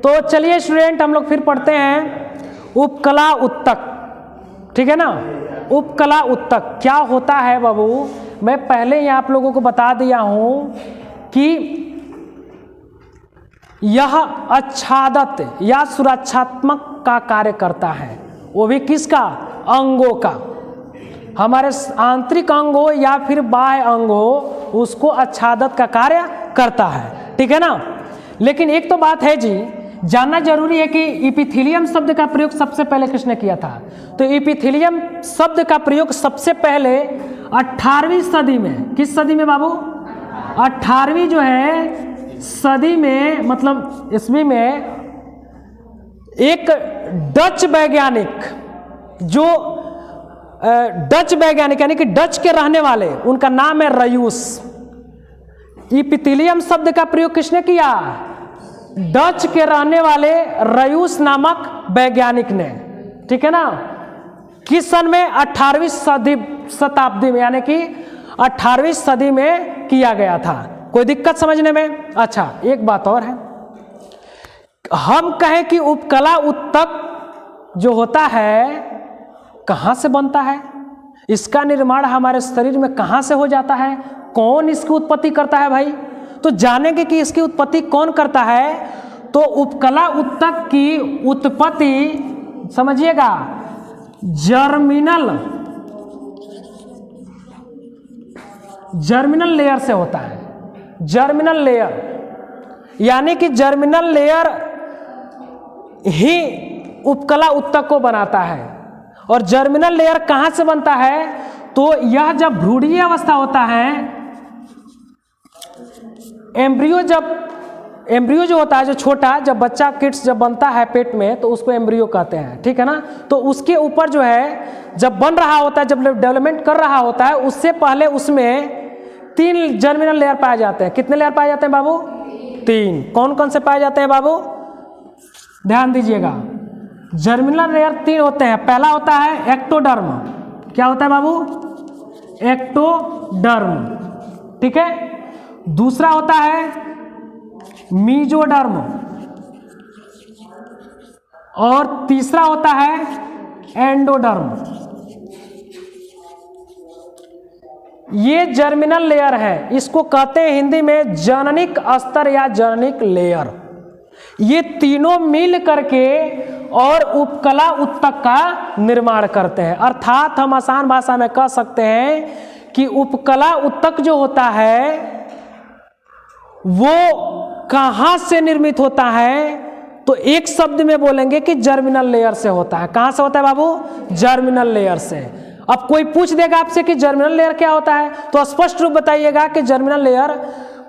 तो चलिए स्टूडेंट हम लोग फिर पढ़ते हैं उपकला उत्तक, ठीक है ना। उपकला उत्तक क्या होता है बाबू, मैं पहले ही आप लोगों को बता दिया हूं कि यह आच्छादक या सुरक्षात्मक का कार्य करता है, वो भी किसका, अंगों का, हमारे आंतरिक अंग हो या फिर बाह्य अंग हो, उसको आच्छादक का कार्य करता है, ठीक है ना। लेकिन एक तो बात है जी, जानना जरूरी है कि इपिथीलियम शब्द का प्रयोग सबसे पहले किसने किया था। तो इपिथीलियम शब्द का प्रयोग सबसे पहले 18वीं सदी में, किस सदी में बाबू, 18वीं जो है सदी में, मतलब ईस्वी में, एक डच वैज्ञानिक, जो डच वैज्ञानिक यानी कि डच के रहने वाले, उनका नाम है रयूस। इपिथीलियम शब्द का प्रयोग किसने किया, डच के रहने वाले रयूस नामक वैज्ञानिक ने, ठीक है ना। किस सन में, 18वीं शताब्दी में, यानी कि 18वीं सदी में किया गया था। कोई दिक्कत समझने में। अच्छा, एक बात और है, हम कहें कि उपकला उत्तक जो होता है कहाँ से बनता है, इसका निर्माण हमारे शरीर में कहाँ से हो जाता है, कौन इसकी उत्पत्ति करता है भाई, तो जानेंगे कि इसकी उत्पत्ति कौन करता है। तो उपकला उत्तक की उत्पत्ति समझिएगा जर्मिनल लेयर से होता है। जर्मिनल लेयर यानी कि जर्मिनल लेयर ही उपकला उत्तक को बनाता है। और जर्मिनल लेयर कहाँ से बनता है, तो यह जब भ्रूणीय अवस्था होता है, एम्ब्रियो जो होता है, जो छोटा, जब बच्चा किड्स जब बनता है पेट में, तो उसको एम्ब्रियो कहते हैं, ठीक है ना। तो उसके ऊपर जो है जब बन रहा होता है, जब डेवलपमेंट कर रहा होता है, उससे पहले उसमें 3 जर्मिनल लेयर पाए जाते हैं। कितने लेयर पाए जाते हैं बाबू, 3। कौन कौन से पाए जाते हैं बाबू, ध्यान दीजिएगा। जर्मिनल लेयर 3 होते हैं। पहला होता है एक्टोडर्म। क्या होता है बाबू, एक्टोडर्म, ठीक है। दूसरा होता है मीजोडर्म और तीसरा होता है एंडोडर्म। ये जर्मिनल लेयर है, इसको कहते हैं हिंदी में जननिक स्तर या जननिक लेयर। ये तीनों मिल करके और उपकला उत्तक का निर्माण करते हैं। अर्थात हम आसान भाषा में कह सकते हैं कि उपकला उत्तक जो होता है वो कहाँ से निर्मित होता है, तो एक शब्द में बोलेंगे कि जर्मिनल लेयर से होता है। कहाँ से होता है बाबू, जर्मिनल लेयर से। अब कोई पूछ देगा आपसे कि जर्मिनल लेयर क्या होता है, तो स्पष्ट रूप बताइएगा कि जर्मिनल लेयर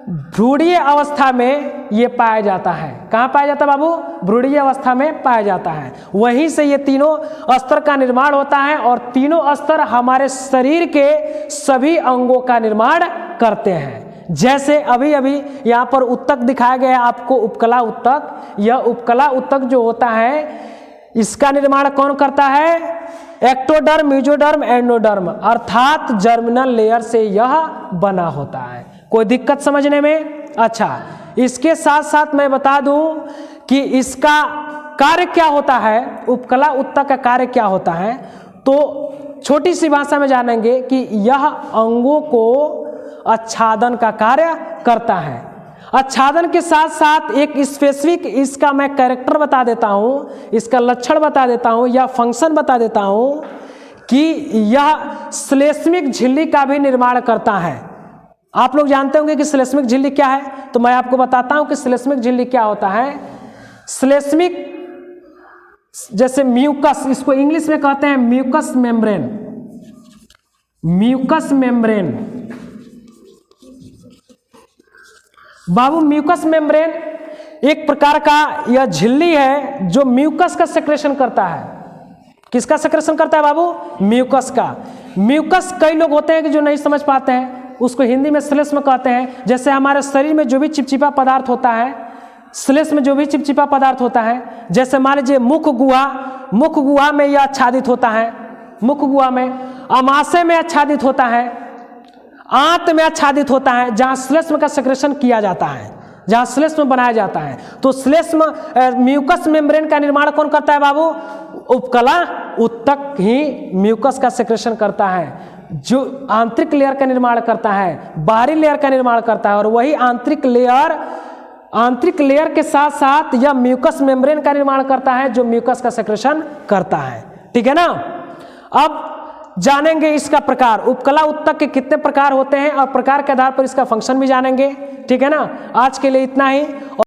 भ्रूणीय अवस्था में ये पाया जाता है। कहाँ पाया जाता है बाबू, भ्रूणीय अवस्था में पाया जाता है। वहीं से ये तीनों स्तर का निर्माण होता है और तीनों स्तर हमारे शरीर के सभी अंगों का निर्माण करते हैं। जैसे अभी अभी यहाँ पर उत्तक दिखाया गया है आपको, उपकला उत्तक। यह उपकला उत्तक जो होता है इसका निर्माण कौन करता है, एक्टोडर्म, मीजोडर्म, एंडोडर्म, अर्थात जर्मिनल लेयर से यह बना होता है। कोई दिक्कत समझने में। अच्छा, इसके साथ साथ मैं बता दूं कि इसका कार्य क्या होता है, उपकला उत्तक का कार्य क्या होता है। तो छोटी सी भाषा में जानेंगे कि यह अंगों को आच्छादन का कार्य करता है। आच्छादन के साथ साथ एक स्पेसिफिक इसका मैं कैरेक्टर बता देता हूँ, इसका लक्षण बता देता हूँ या फंक्शन बता देता हूँ कि यह श्लेष्मिक झिल्ली का भी निर्माण करता है। आप लोग जानते होंगे कि श्लेष्मिक झिल्ली क्या है, तो मैं आपको बताता हूँ कि श्लेष्मिक झिल्ली क्या होता है। श्लेष्मिक जैसे म्यूकस, इसको इंग्लिश में कहते हैं म्यूकस मेम्ब्रेन। म्यूकस मेम्ब्रेन बाबू, म्यूकस मेम्ब्रेन एक प्रकार का यह झिल्ली है जो म्यूकस का सेक्रेशन करता है। किसका सेक्रेशन करता है बाबू, म्यूकस का। म्यूकस कई लोग होते हैं कि जो नहीं समझ पाते हैं, उसको हिंदी में श्लेष्म कहते हैं। जैसे हमारे शरीर में जो भी चिपचिपा पदार्थ होता है, श्लेष्म में जो भी चिपचिपा पदार्थ होता है, जैसे मान लीजिए मुख गुहा में यह आच्छादित होता है, मुख गुहा में, अमाशय में आच्छादित होता है, आंत में आच्छादित होता है, जहां श्लेष्म का सेक्रेशन किया जाता है। जहाँ श्लेष्म बनाया जाता है। तो श्लेष्म म्यूकस मेम्ब्रेन का निर्माण कौन करता है बाबू? उपकला उत्तक ही म्यूकस का सेक्रेशन करता है, जो आंतरिक लेयर का निर्माण करता है, बाहरी लेयर का निर्माण करता है। और वही आंतरिक लेयर के साथ साथ यह म्यूकस मेम्ब्रेन का निर्माण करता है, जो म्यूकस का सेक्रेशन करता है। ठीक है ना। अब जानेंगे इसका प्रकार, उपकला उत्तक के कितने प्रकार होते हैं और प्रकार के आधार पर इसका फंक्शन भी जानेंगे। ठीक है ना। आज के लिए इतना ही।